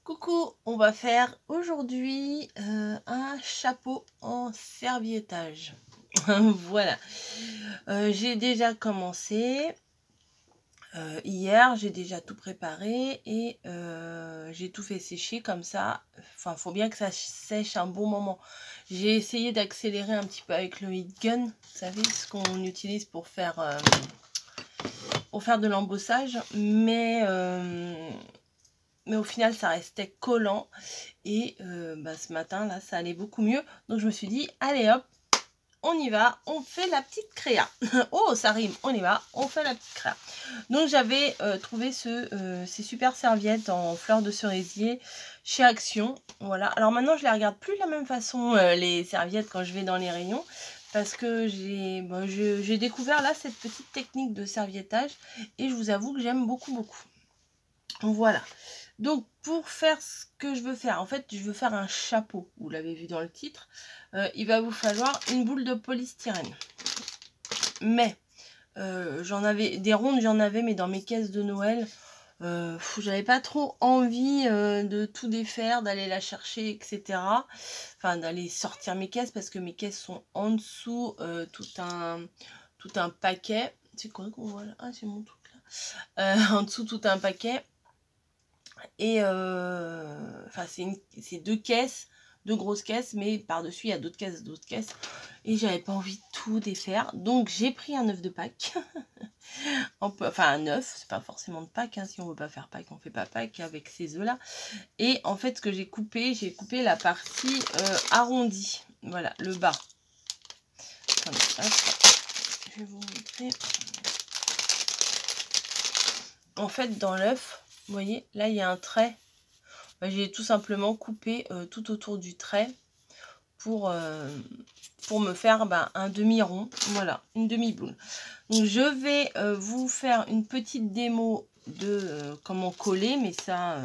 Coucou, on va faire aujourd'hui un chapeau en serviettage. Voilà, j'ai déjà commencé hier, j'ai déjà tout préparé et j'ai tout fait sécher comme ça. Enfin, faut bien que ça sèche un bon moment. J'ai essayé d'accélérer un petit peu avec le heat gun, vous savez, ce qu'on utilise pour faire de l'embossage, mais au final ça restait collant et ce matin là ça allait beaucoup mieux, donc je me suis dit allez hop, on y va, on fait la petite créa. Oh ça rime, on y va, on fait la petite créa. Donc j'avais trouvé ces super serviettes en fleurs de cerisier chez Action. Voilà, alors maintenant je les regarde plus de la même façon, les serviettes, quand je vais dans les rayons, parce que j'ai découvert là cette petite technique de serviettage et je vous avoue que j'aime beaucoup. Voilà, donc pour faire ce que je veux faire, en fait je veux faire un chapeau, vous l'avez vu dans le titre, il va vous falloir une boule de polystyrène. Mais j'en avais des rondes, j'en avais, mais dans mes caisses de Noël, j'avais pas trop envie de tout défaire, d'aller la chercher, etc. Enfin d'aller sortir mes caisses, parce que mes caisses sont en dessous, tout un paquet. C'est quoi qu'on voit là? Ah, c'est mon truc là. En dessous tout un paquet. Et enfin c'est deux grosses caisses, mais par dessus il y a d'autres caisses, et j'avais pas envie de tout défaire, donc j'ai pris un œuf de Pâques. Enfin un œuf, c'est pas forcément de Pâques, hein. Si on veut pas faire Pâques, on fait pas Pâques avec ces œufs là. Et en fait ce que j'ai coupé la partie arrondie, voilà, le bas. Attendez, hop, je vais vous montrer. En fait dans l'œuf, vous voyez là il y a un trait. J'ai tout simplement coupé tout autour du trait pour me faire un demi-rond, voilà, une demi-boule. Donc je vais vous faire une petite démo de comment coller, mais ça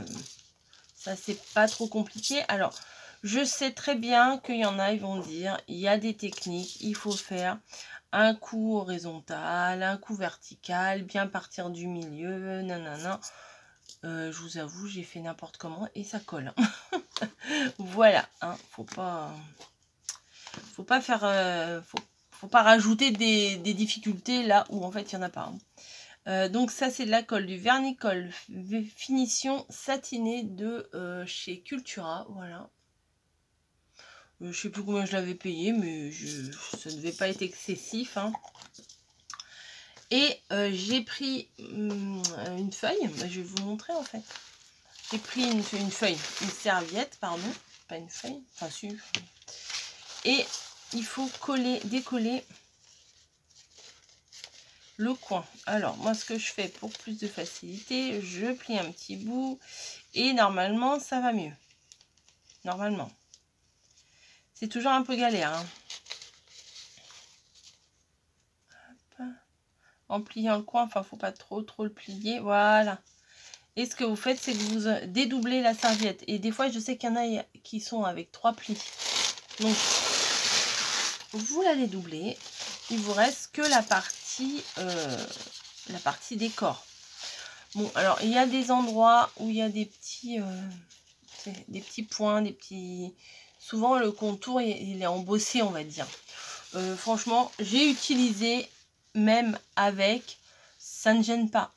c'est pas trop compliqué. Alors je sais très bien qu'il y en a, ils vont dire, il y a des techniques, il faut faire un coup horizontal, un coup vertical, bien partir du milieu, nanana. Je vous avoue, j'ai fait n'importe comment et ça colle. Voilà, hein, faut pas faire, faut pas rajouter des difficultés là où en fait il n'y en a pas. Donc ça c'est de la colle, du vernicole finition satinée de chez Cultura, voilà. Je sais plus combien je l'avais payé, mais ça ne devait pas être excessif, hein. Et j'ai pris une feuille, je vais vous montrer en fait. J'ai pris une feuille, une serviette, pardon, pas une feuille, enfin si. Et il faut décoller le coin. Alors moi ce que je fais pour plus de facilité, je plie un petit bout et normalement ça va mieux. Normalement. C'est toujours un peu galère, hein. Hop. En pliant le coin, enfin faut pas trop le plier, voilà. Et ce que vous faites, c'est que vous dédoublez la serviette. Et des fois je sais qu'il y en a qui sont avec 3 plis. Donc vous la dédoublez. Il vous reste que la partie décor. Bon, alors il y a des endroits où il y a des petits points, souvent le contour il est embossé, on va dire. Franchement, j'ai utilisé même avec, ça ne gêne pas.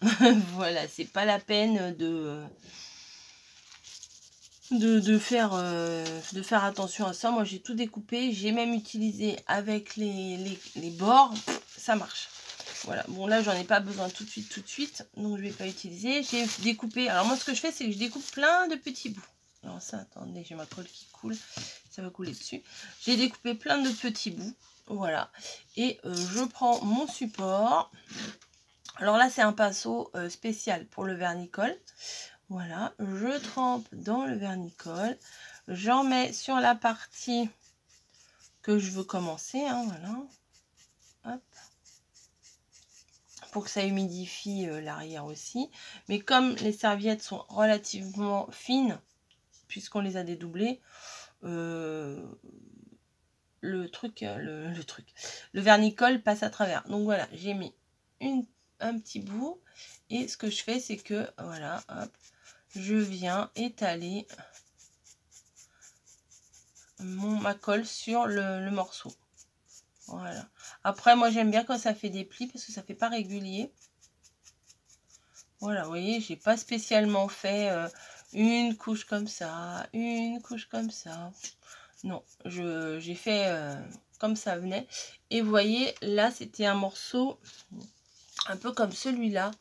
Voilà, c'est pas la peine de faire attention à ça. Moi j'ai tout découpé, j'ai même utilisé avec les bords, ça marche. Voilà, bon là j'en ai pas besoin tout de suite, donc je vais pas utiliser. J'ai découpé, alors moi ce que je fais c'est que je découpe plein de petits bouts. Alors ça, attendez, j'ai ma colle qui coule, ça va couler dessus. J'ai découpé plein de petits bouts, voilà. Et je prends mon support. Alors là c'est un pinceau spécial pour le vernicole. Voilà, je trempe dans le vernicole, j'en mets sur la partie que je veux commencer, hein, voilà, hop, pour que ça humidifie l'arrière aussi. Mais comme les serviettes sont relativement fines, puisqu'on les a dédoublées, le vernicole passe à travers. Donc voilà, j'ai mis un petit bout, et ce que je fais c'est que voilà, hop, je viens étaler ma colle sur le morceau. Voilà. Après, moi, j'aime bien quand ça fait des plis parce que ça fait pas régulier. Voilà, vous voyez, j'ai pas spécialement fait une couche comme ça, une couche comme ça. Non, j'ai fait comme ça venait. Et vous voyez, là, c'était un morceau un peu comme celui-là,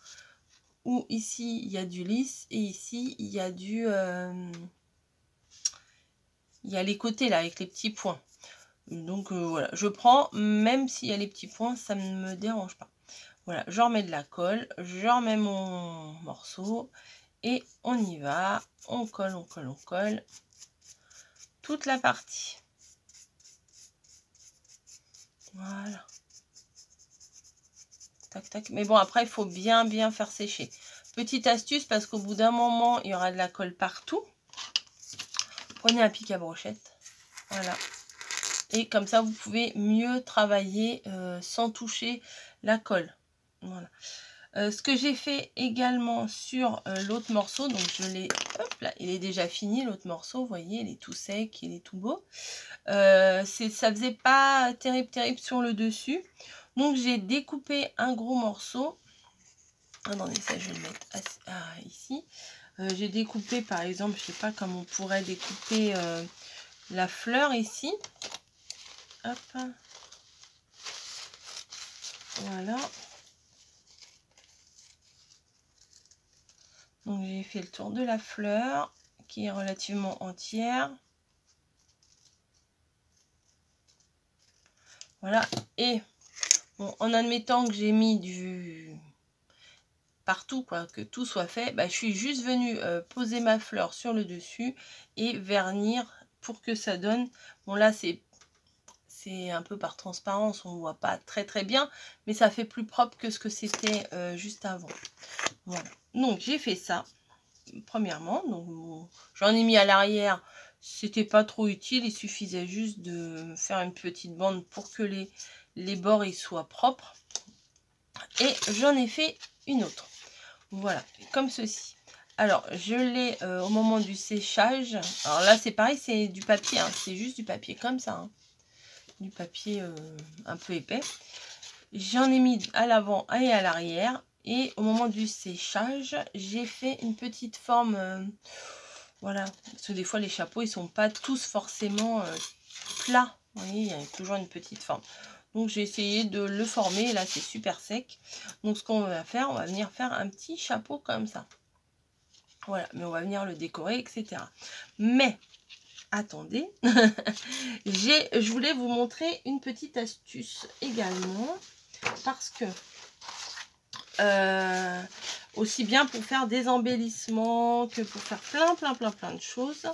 où ici, il y a du lisse et ici, il y a du... il y a les côtés là, avec les petits points. Donc voilà, je prends, même s'il y a les petits points, ça ne me dérange pas. Voilà, je remets de la colle, je remets mon morceau et on y va. On colle, on colle, on colle. Toute la partie. Voilà. Tac, tac. Mais bon, après, il faut bien faire sécher. Petite astuce, parce qu'au bout d'un moment, il y aura de la colle partout. Prenez un pic à brochette. Voilà. Et comme ça, vous pouvez mieux travailler sans toucher la colle. Voilà. Ce que j'ai fait également sur l'autre morceau, donc je l'ai, hop là, il est déjà fini l'autre morceau, vous voyez, il est tout sec, il est tout beau. Ça faisait pas terrible sur le dessus. Donc j'ai découpé un gros morceau. Attendez, ça je vais le mettre ici. J'ai découpé par exemple, je sais pas comment on pourrait découper la fleur ici. Hop. Voilà. Donc j'ai fait le tour de la fleur qui est relativement entière. Voilà. Et bon, en admettant que j'ai mis du partout, quoi, que tout soit fait, bah, je suis juste venue poser ma fleur sur le dessus et vernir pour que ça donne. Bon là c'est un peu par transparence, on voit pas très bien, mais ça fait plus propre que ce que c'était juste avant. Voilà. Donc j'ai fait ça premièrement. Donc bon, j'en ai mis à l'arrière, c'était pas trop utile, il suffisait juste de faire une petite bande pour que les bords ils soient propres. Et j'en ai fait une autre. Voilà, comme ceci. Alors, je l'ai au moment du séchage. Alors là, c'est pareil, c'est du papier. Hein, c'est juste du papier comme ça. Hein, du papier un peu épais. J'en ai mis à l'avant et à l'arrière. Et au moment du séchage, j'ai fait une petite forme. Voilà, parce que des fois, les chapeaux, ils sont pas tous forcément plats. Vous voyez, il y a toujours une petite forme. Donc j'ai essayé de le former, là c'est super sec. Donc ce qu'on va faire, on va venir faire un petit chapeau comme ça. Voilà, mais on va venir le décorer, etc. Mais, attendez, je voulais vous montrer une petite astuce également. Parce que, aussi bien pour faire des embellissements que pour faire plein de choses.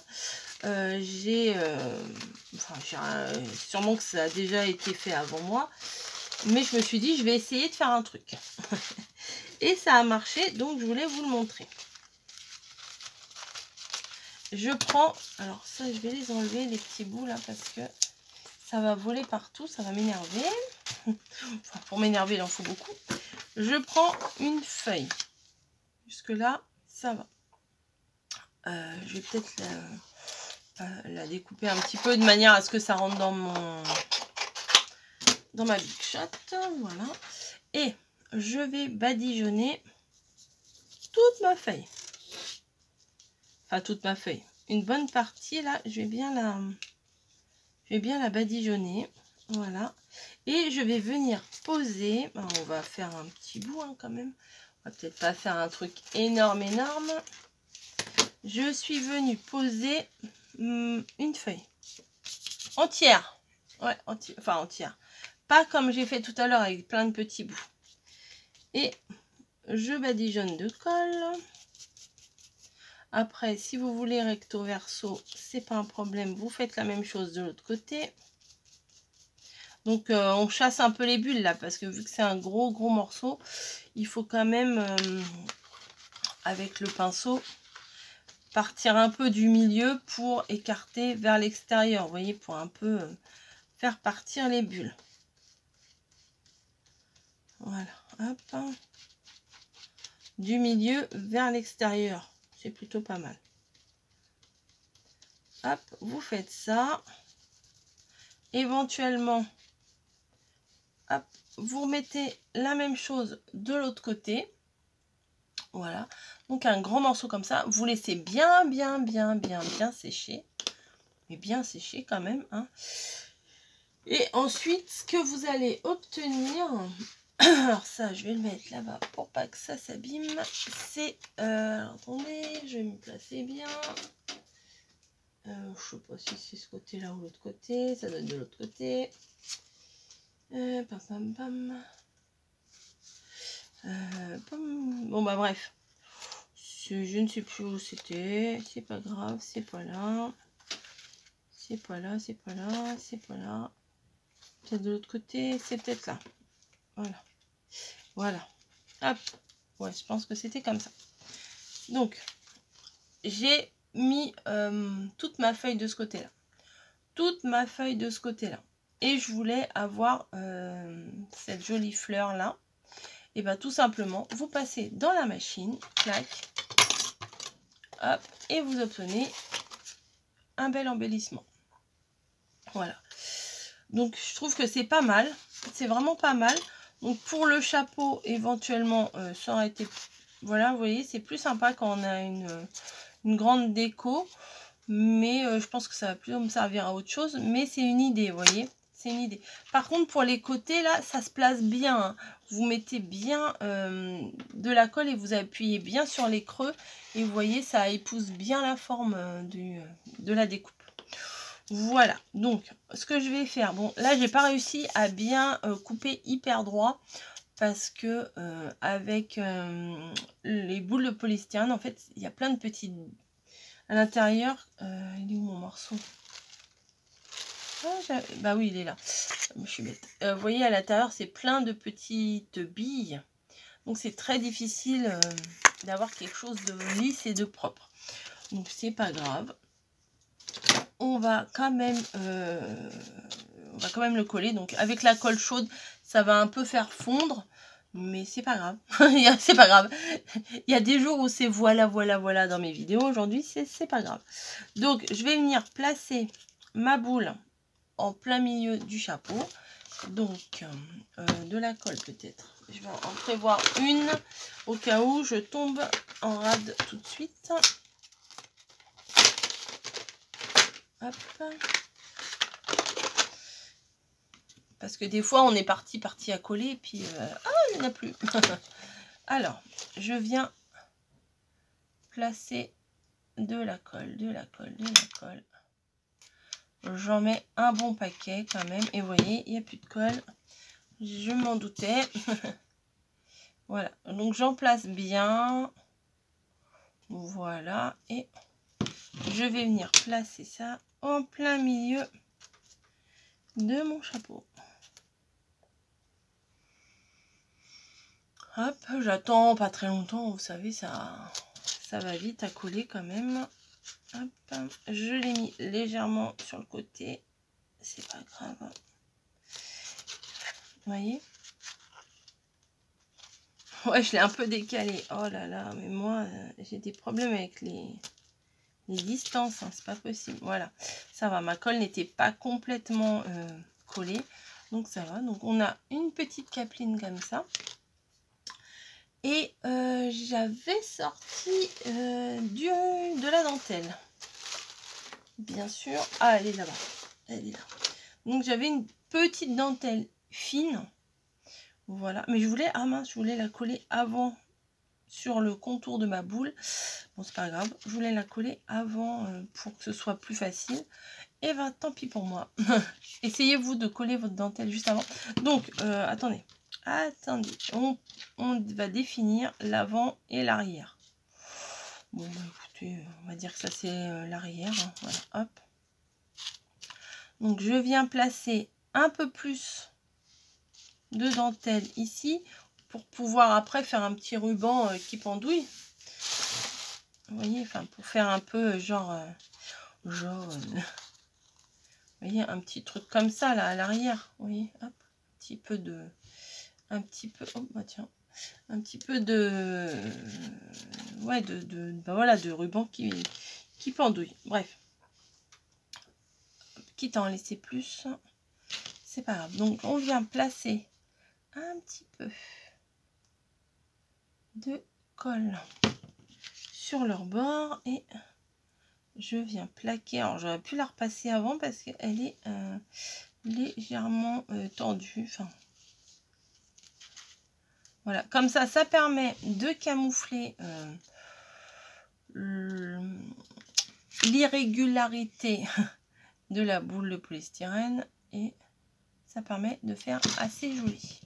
Sûrement que ça a déjà été fait avant moi, mais je me suis dit je vais essayer de faire un truc et ça a marché, donc je voulais vous le montrer. Je prends, alors ça je vais les enlever les petits bouts là parce que ça va voler partout, ça va m'énerver. Enfin, pour m'énerver il en faut beaucoup. Je prends une feuille, jusque là ça va. Je vais peut-être la découper un petit peu de manière à ce que ça rentre dans ma Big Shot. Voilà. Et je vais badigeonner toute ma feuille. Enfin, toute ma feuille. Une bonne partie, là, je vais bien la badigeonner. Voilà. Et je vais venir poser. Alors, on va faire un petit bout, hein, quand même. On va peut-être pas faire un truc énorme. Je suis venue poser une feuille entière. Ouais, entière. Pas comme j'ai fait tout à l'heure avec plein de petits bouts. Et je badigeonne de colle. Après, si vous voulez recto verso, c'est pas un problème. Vous faites la même chose de l'autre côté. Donc, on chasse un peu les bulles là, parce que vu que c'est un gros morceau, il faut quand même, avec le pinceau, partir un peu du milieu pour écarter vers l'extérieur. Vous voyez, pour un peu faire partir les bulles. Voilà, hop. Du milieu vers l'extérieur. c'est plutôt pas mal. Hop, vous faites ça. Éventuellement, hop, vous remettez la même chose de l'autre côté. Voilà, donc un grand morceau comme ça, vous laissez bien sécher, mais bien sécher quand même, hein. Et ensuite, ce que vous allez obtenir, alors ça, je vais le mettre là-bas pour pas que ça s'abîme, c'est, attendez, je vais me placer bien. Je sais pas si c'est ce côté-là ou l'autre côté, ça doit être de l'autre côté. Bon bah bref, je ne sais plus où c'était, c'est pas grave, c'est pas là, c'est pas là, c'est pas là, c'est pas là, peut-être de l'autre côté, c'est peut-être là, voilà, voilà, hop, ouais, je pense que c'était comme ça. Donc j'ai mis toute ma feuille de ce côté-là, et je voulais avoir cette jolie fleur là. Et bien tout simplement, vous passez dans la machine, clac, hop, et vous obtenez un bel embellissement. Voilà. Donc je trouve que c'est pas mal, c'est vraiment pas mal. Donc pour le chapeau, éventuellement, ça aurait été, voilà, vous voyez, c'est plus sympa quand on a une grande déco. Mais je pense que ça va plutôt me servir à autre chose. Mais c'est une idée, vous voyez. C'est une idée. Par contre, pour les côtés, là, ça se place bien. Hein. Vous mettez bien de la colle et vous appuyez bien sur les creux. Et vous voyez, ça épouse bien la forme de la découpe. Voilà. Donc, ce que je vais faire. Bon, là, j'ai pas réussi à bien couper hyper droit. Parce que avec les boules de polystyrène, en fait, il y a plein de petites... À l'intérieur, il est où mon morceau? Ah, bah oui, il est là. Je suis bête. Vous voyez, à l'intérieur, c'est plein de petites billes. Donc, c'est très difficile d'avoir quelque chose de lisse et de propre. Donc, c'est pas grave. On va quand même le coller. Donc, avec la colle chaude, ça va un peu faire fondre. Mais c'est pas grave. C'est pas grave. Il y a des jours où c'est voilà dans mes vidéos. Aujourd'hui, c'est pas grave. Donc, je vais venir placer ma boule en plein milieu du chapeau. Donc, de la colle peut-être. Je vais en prévoir une au cas où je tombe en rade tout de suite. Hop. Parce que des fois, on est parti à coller et puis, ah, il n'y en a plus. Alors, je viens placer de la colle. J'en mets un bon paquet quand même. Et vous voyez, il n'y a plus de colle. Je m'en doutais. Voilà. Donc, j'en place bien. Voilà. Et je vais venir placer ça en plein milieu de mon chapeau. Hop, j'attends pas très longtemps. Vous savez, ça va vite à coller quand même. Hop, je l'ai mis légèrement sur le côté. C'est pas grave. Vous voyez? Ouais, je l'ai un peu décalé. Oh là là, mais moi, j'ai des problèmes avec les distances. Hein, c'est pas possible. Voilà, ça va. Ma colle n'était pas complètement collée. Donc ça va. Donc on a une petite capeline comme ça. Et j'avais sorti de la dentelle. Bien sûr. Ah, elle est là-bas. Elle est là. Donc j'avais une petite dentelle fine. Voilà. Mais je voulais, ah mince, je voulais la coller avant sur le contour de ma boule. Bon, c'est pas grave. Je voulais la coller avant pour que ce soit plus facile. Et ben, tant pis pour moi. Essayez-vous de coller votre dentelle juste avant. Donc, attendez. On va définir l'avant et l'arrière. Bon, bah, écoutez, on va dire que ça c'est l'arrière. Hein. Voilà, hop. Donc, je viens placer un peu plus de dentelle ici pour pouvoir après faire un petit ruban qui pendouille. Vous voyez, enfin, pour faire un peu genre, vous voyez, un petit truc comme ça là à l'arrière. Vous voyez, hop, un petit peu, oh bah tiens, un petit peu de... Ouais, ben voilà, de ruban qui pendouille. Bref. Quitte à en laisser plus, c'est pas grave. Donc, on vient placer un petit peu de colle sur leur bord et je viens plaquer. Alors, j'aurais pu la repasser avant parce qu'elle est légèrement tendue. Enfin, voilà, comme ça permet de camoufler l'irrégularité de la boule de polystyrène et ça permet de faire assez joli.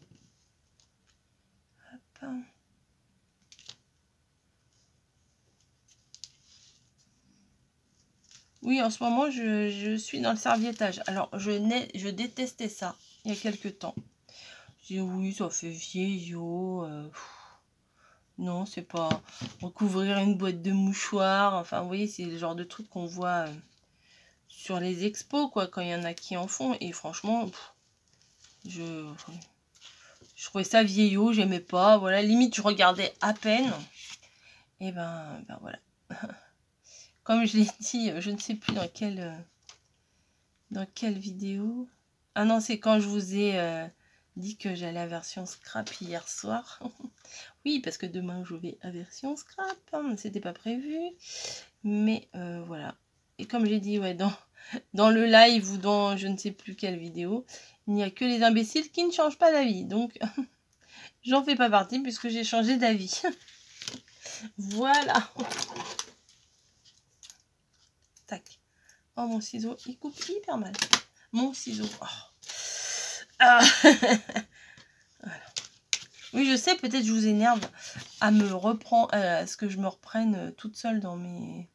Hop. Oui, en ce moment, je suis dans le serviettage. Alors, je détestais ça il y a quelques temps. Je dis oui, ça fait vieillot. Non, c'est pas recouvrir une boîte de mouchoirs. Enfin, vous voyez, c'est le genre de truc qu'on voit sur les expos, quoi, quand il y en a qui en font. Et franchement, je trouvais ça vieillot, j'aimais pas. Voilà, limite, je regardais à peine. Et ben voilà. Comme je l'ai dit, je ne sais plus dans quelle vidéo. Ah non, c'est quand je vous ai dit que j'allais à version scrap hier soir. Oui, parce que demain je vais à version scrap. Hein, c'était pas prévu. Mais voilà. Et comme j'ai dit, ouais, dans le live ou dans je ne sais plus quelle vidéo, il n'y a que les imbéciles qui ne changent pas d'avis. Donc, j'en fais pas partie puisque j'ai changé d'avis. Voilà. Tac. Oh, mon ciseau, il coupe hyper mal. Mon ciseau. Oh. Ah. Voilà. Oui, je sais, peut-être je vous énerve à me reprendre, à ce que je me reprenne toute seule dans mes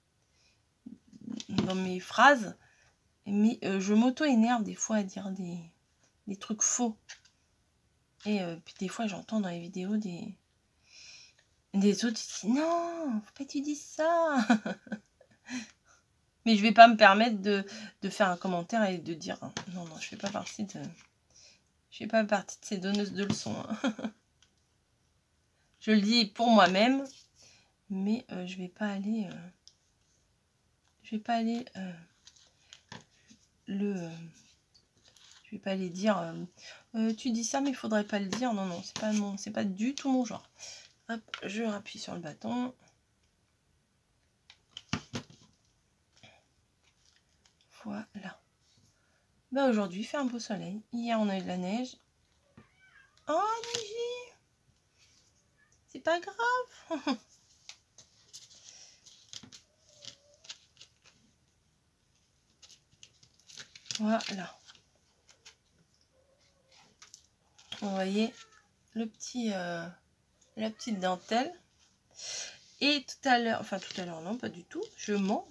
phrases. Mais je m'auto-énerve des fois à dire des trucs faux. Et puis des fois, j'entends dans les vidéos des autres qui disent non, faut pas que tu dises ça. Mais je vais pas me permettre de faire un commentaire et de dire non, je fais pas partie de ces donneuses de leçons. Hein. Je le dis pour moi-même, mais je vais pas aller je vais pas aller dire tu dis ça mais il faudrait pas le dire. Non, c'est pas du tout mon genre. Hop, je rappuie sur le bâton. Voilà. Bah aujourd'hui, il fait un beau soleil. Hier, on a eu de la neige. Oh, neigé! C'est pas grave. Voilà. Vous voyez la petite dentelle. Et tout à l'heure, non, pas du tout, je mens.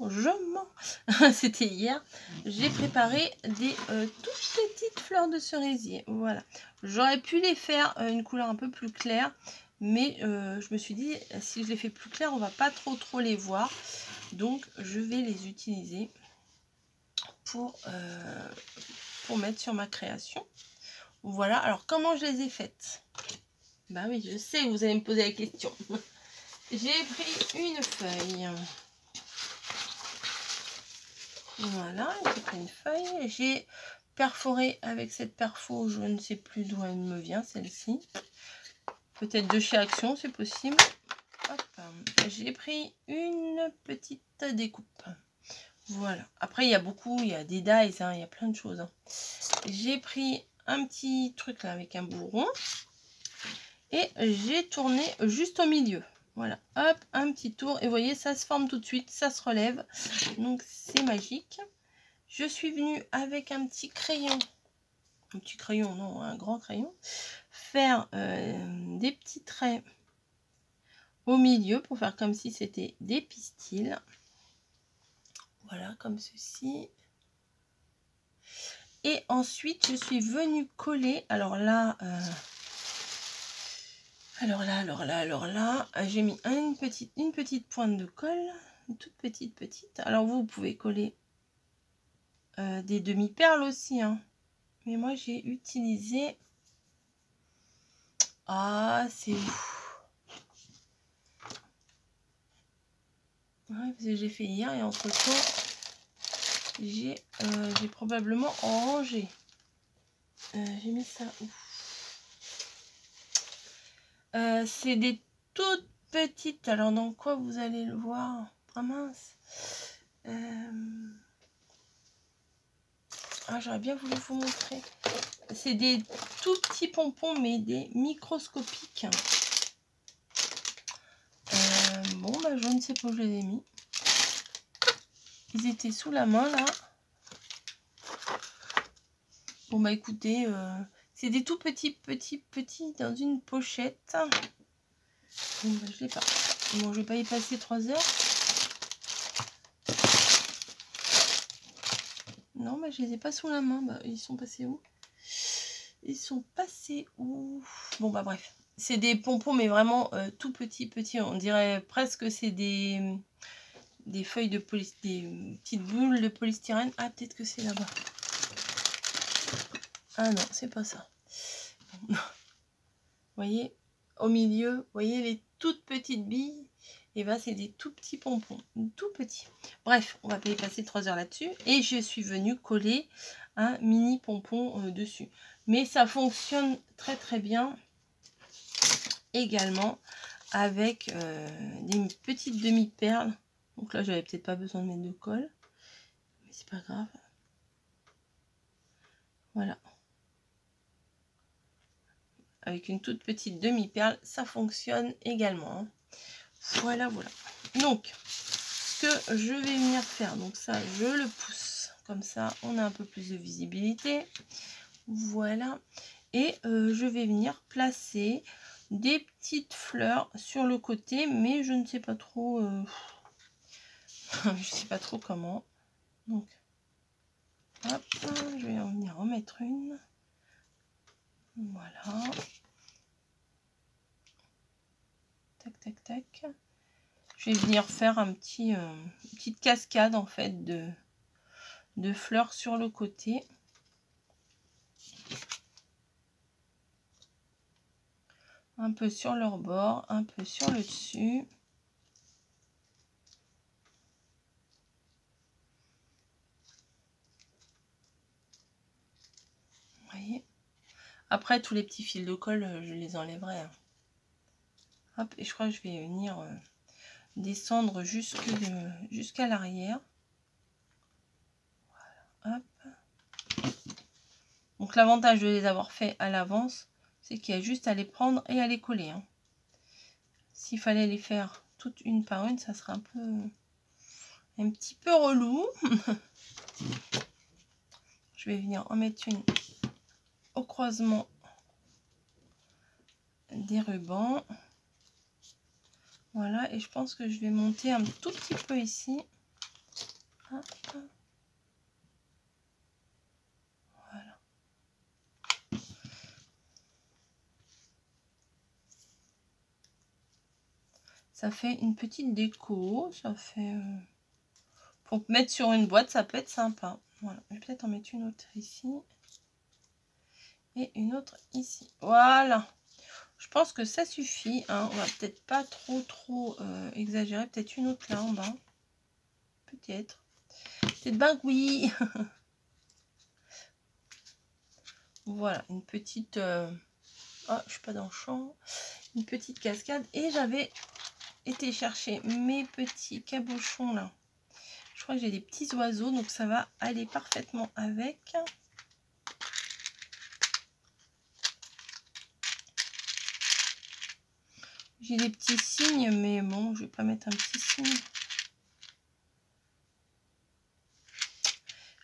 C'était hier. J'ai préparé des toutes petites fleurs de cerisier. Voilà. J'aurais pu les faire une couleur un peu plus claire, mais je me suis dit, si je les fais plus claires, on va pas trop les voir. Donc, je vais les utiliser pour mettre sur ma création. Voilà. Alors, comment je les ai faites? Bah oui, je sais, vous allez me poser la question. J'ai pris une feuille. Voilà, j'ai pris une feuille. J'ai perforé avec cette perfo, je ne sais plus d'où elle me vient, celle-ci. Peut-être de chez Action, c'est possible. J'ai pris une petite découpe. Voilà. Après, il y a des dies, hein, il y a plein de choses. Hein. J'ai pris un petit truc là avec un bourron. Et j'ai tourné juste au milieu. Voilà, hop, un petit tour. Et vous voyez, ça se forme tout de suite, ça se relève. Donc, c'est magique. Je suis venue avec un petit crayon. Un petit crayon, non, un grand crayon. Faire des petits traits au milieu pour faire comme si c'était des pistils. Voilà, comme ceci. Et ensuite, je suis venue coller. Alors là, j'ai mis une petite pointe de colle, une toute petite. Alors vous pouvez coller des demi-perles aussi, hein. Mais moi j'ai utilisé, Ah, c'est ouf. Ouais, parce que j'ai fait hier et entre temps, j'ai probablement rangé. J'ai mis ça où? C'est des toutes petites. Alors, dans quoi vous allez le voir? Ah mince. Ah, j'aurais bien voulu vous montrer. C'est des tout petits pompons, mais des microscopiques. Bon, bah, je ne sais pas où je les ai mis. Ils étaient sous la main, là. Bon, bah, écoutez, c'est des tout petits dans une pochette. Bon, bah, je l'ai pas. Bon, je vais pas y passer 3 heures. Non, bah, je les ai pas sous la main. Bah, ils sont passés où? Ils sont passés où? Bon, bah, bref. C'est des pompons, mais vraiment tout petits. On dirait presque que c'est des feuilles de des petites boules de polystyrène. Ah, peut-être que c'est là-bas. Ah non, c'est pas ça. Vous voyez, au milieu, vous voyez les toutes petites billes. Et ben, c'est des tout petits pompons, tout petits. Bref, on va pas y passer 3 heures là-dessus. Et je suis venue coller un mini pompon dessus. Mais ça fonctionne très très bien également avec des petites demi-perles. Donc là, j'avais peut-être pas besoin de mettre de colle, mais c'est pas grave. Voilà. Avec une toute petite demi-perle, ça fonctionne également. Hein. Voilà, voilà. Donc, ce que je vais venir faire, donc ça, je le pousse. Comme ça, on a un peu plus de visibilité. Voilà. Et je vais venir placer des petites fleurs sur le côté, mais je ne sais pas trop... je sais pas trop comment. Donc, hop, je vais en venir remettre une. Voilà. Tac, tac, tac. Je vais venir faire un petit, une petite cascade en fait de fleurs sur le côté. Un peu sur leur bord, un peu sur le dessus. Vous voyez. Après, tous les petits fils de colle, je les enlèverai. Hein. Hop, et je crois que je vais venir descendre jusqu'à l'arrière. Voilà, hop. Donc l'avantage de les avoir fait à l'avance, c'est qu'il y a juste à les prendre et à les coller. Hein. S'il fallait les faire toutes une par une, ça serait un petit peu relou. Je vais venir en mettre une au croisement des rubans. Voilà, et je pense que je vais monter un tout petit peu ici. Hop. Voilà. Ça fait une petite déco, ça fait... pour mettre sur une boîte, ça peut être sympa. Voilà, je vais peut-être en mettre une autre ici. Et une autre ici. Voilà. Je pense que ça suffit. Hein. On va peut-être pas trop exagérer. Peut-être une autre là en bas. Peut-être. Peut-être ben oui. Voilà, une petite... Oh, je suis pas dans le champ. Une petite cascade. Et j'avais été chercher mes petits cabochons là. Je crois que j'ai des petits oiseaux. Donc ça va aller parfaitement avec. J'ai des petits signes, mais bon, je vais pas mettre un petit signe.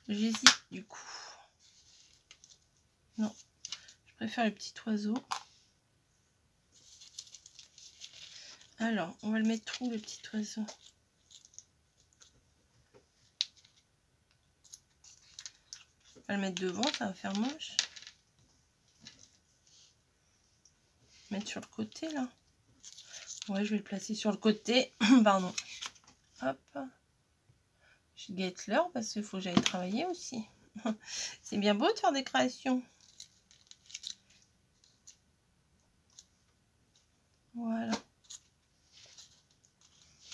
J'hésite du coup. Non, je préfère le petit oiseau. Alors, on va le mettre où le petit oiseau? On va le mettre devant, ça va faire moche. Mettre sur le côté là. Ouais, je vais le placer sur le côté. Pardon. Hop. Je guette l'heure parce qu'il faut que j'aille travailler aussi. C'est bien beau de faire des créations.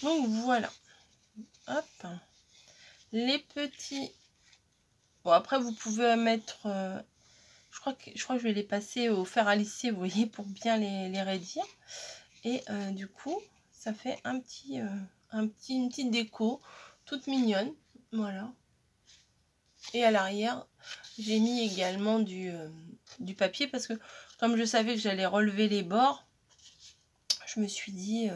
Donc voilà. Hop. Les petits. Bon, après, vous pouvez mettre... je crois que je vais les passer au fer à lisser, vous voyez, pour bien les raidir. Et du coup, ça fait une petite déco toute mignonne. Voilà. Et à l'arrière, j'ai mis également du papier parce que comme je savais que j'allais relever les bords, je me suis dit...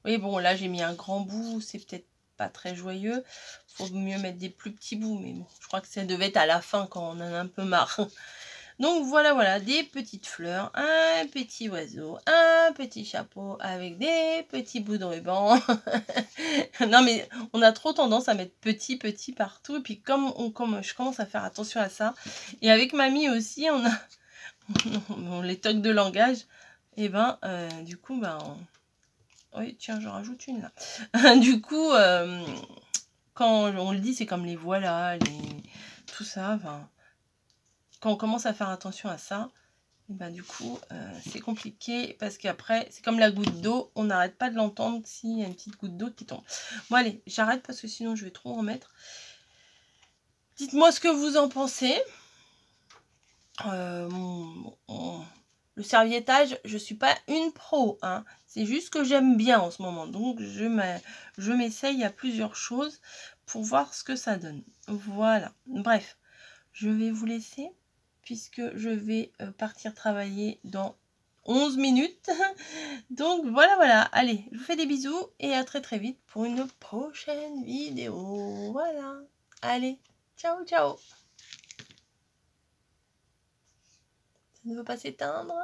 oui, bon, là, j'ai mis un grand bout, c'est peut-être pas très joyeux. Faut mieux mettre des plus petits bouts, mais bon, je crois que ça devait être à la fin quand on en a un peu marre. Donc voilà, des petites fleurs, un petit oiseau, un petit chapeau avec des petits bouts de ruban. Non mais on a trop tendance à mettre petit partout. Et puis comme je commence à faire attention à ça. Et avec mamie aussi, on les tocs de langage. Et ben du coup, oui, tiens, je rajoute une là. Du coup, quand on le dit, c'est comme les voilà, tout ça, enfin... Quand on commence à faire attention à ça, et ben du coup, c'est compliqué parce qu'après, c'est comme la goutte d'eau, on n'arrête pas de l'entendre s'il y a une petite goutte d'eau qui tombe. Bon, allez, j'arrête parce que sinon je vais trop en mettre. Dites-moi ce que vous en pensez. Le serviettage, je ne suis pas une pro, hein. C'est juste que j'aime bien en ce moment. Donc, je m'essaye à plusieurs choses pour voir ce que ça donne. Voilà. Bref, je vais vous laisser puisque je vais partir travailler dans 11 minutes. Donc voilà. Allez, je vous fais des bisous et à très très vite pour une prochaine vidéo. Voilà. Allez, ciao. Ça ne veut pas s'éteindre.